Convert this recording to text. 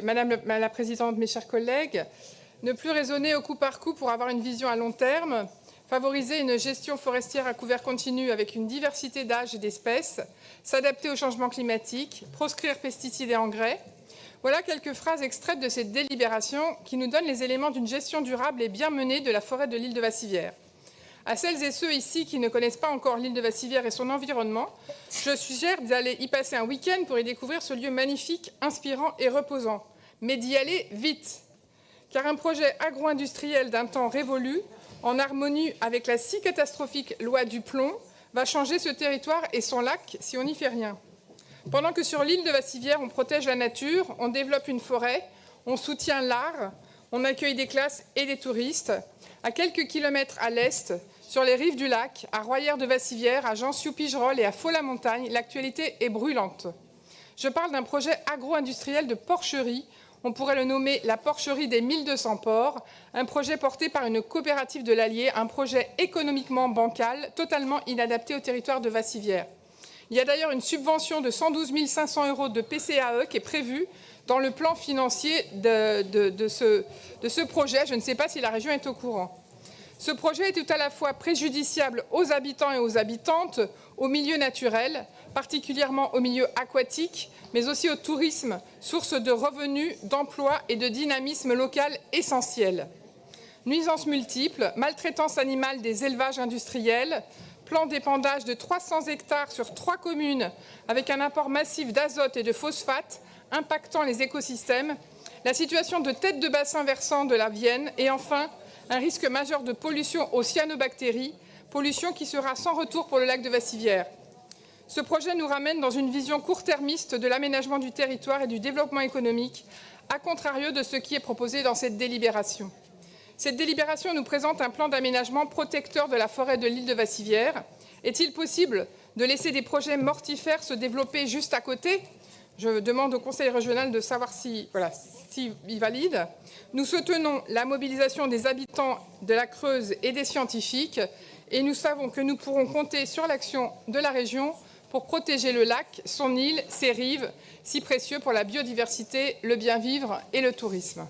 Madame la Présidente, mes chers collègues, ne plus raisonner au coup par coup pour avoir une vision à long terme, favoriser une gestion forestière à couvert continu avec une diversité d'âges et d'espèces, s'adapter au changement climatique, proscrire pesticides et engrais. Voilà quelques phrases extraites de cette délibération qui nous donnent les éléments d'une gestion durable et bien menée de la forêt de l'île de Vassivière. À celles et ceux ici qui ne connaissent pas encore l'île de Vassivière et son environnement, je suggère d'aller y passer un week-end pour y découvrir ce lieu magnifique, inspirant et reposant. Mais d'y aller vite, car un projet agro-industriel d'un temps révolu, en harmonie avec la si catastrophique loi du plomb, va changer ce territoire et son lac si on n'y fait rien. Pendant que sur l'île de Vassivière, on protège la nature, on développe une forêt, on soutient l'art, on accueille des classes et des touristes, à quelques kilomètres à l'est, sur les rives du lac, à Royères-de-Vassivière, à Jean-Siou-Pigerolles et à Faux-la-Montagne, l'actualité est brûlante. Je parle d'un projet agro-industriel de porcherie. On pourrait le nommer la porcherie des 1200 porcs, un projet porté par une coopérative de l'Allier, un projet économiquement bancal, totalement inadapté au territoire de Vassivière. Il y a d'ailleurs une subvention de 112 500 € de PCAE qui est prévue dans le plan financier de ce projet. Je ne sais pas si la région est au courant. Ce projet est tout à la fois préjudiciable aux habitants et aux habitantes, au milieu naturel, particulièrement au milieu aquatique, mais aussi au tourisme, source de revenus, d'emplois et de dynamisme local essentiel. Nuisances multiples, maltraitance animale des élevages industriels, plan d'épandage de 300 hectares sur 3 communes avec un apport massif d'azote et de phosphate impactant les écosystèmes, la situation de tête de bassin versant de la Vienne et enfin un risque majeur de pollution aux cyanobactéries, pollution qui sera sans retour pour le lac de Vassivière. Ce projet nous ramène dans une vision court-termiste de l'aménagement du territoire et du développement économique, à contrario de ce qui est proposé dans cette délibération. Cette délibération nous présente un plan d'aménagement protecteur de la forêt de l'île de Vassivière. Est-il possible de laisser des projets mortifères se développer juste à côté ? Je demande au Conseil régional de savoir s'il valide. Nous soutenons la mobilisation des habitants de la Creuse et des scientifiques et nous savons que nous pourrons compter sur l'action de la région pour protéger le lac, son île, ses rives, si précieux pour la biodiversité, le bien-vivre et le tourisme.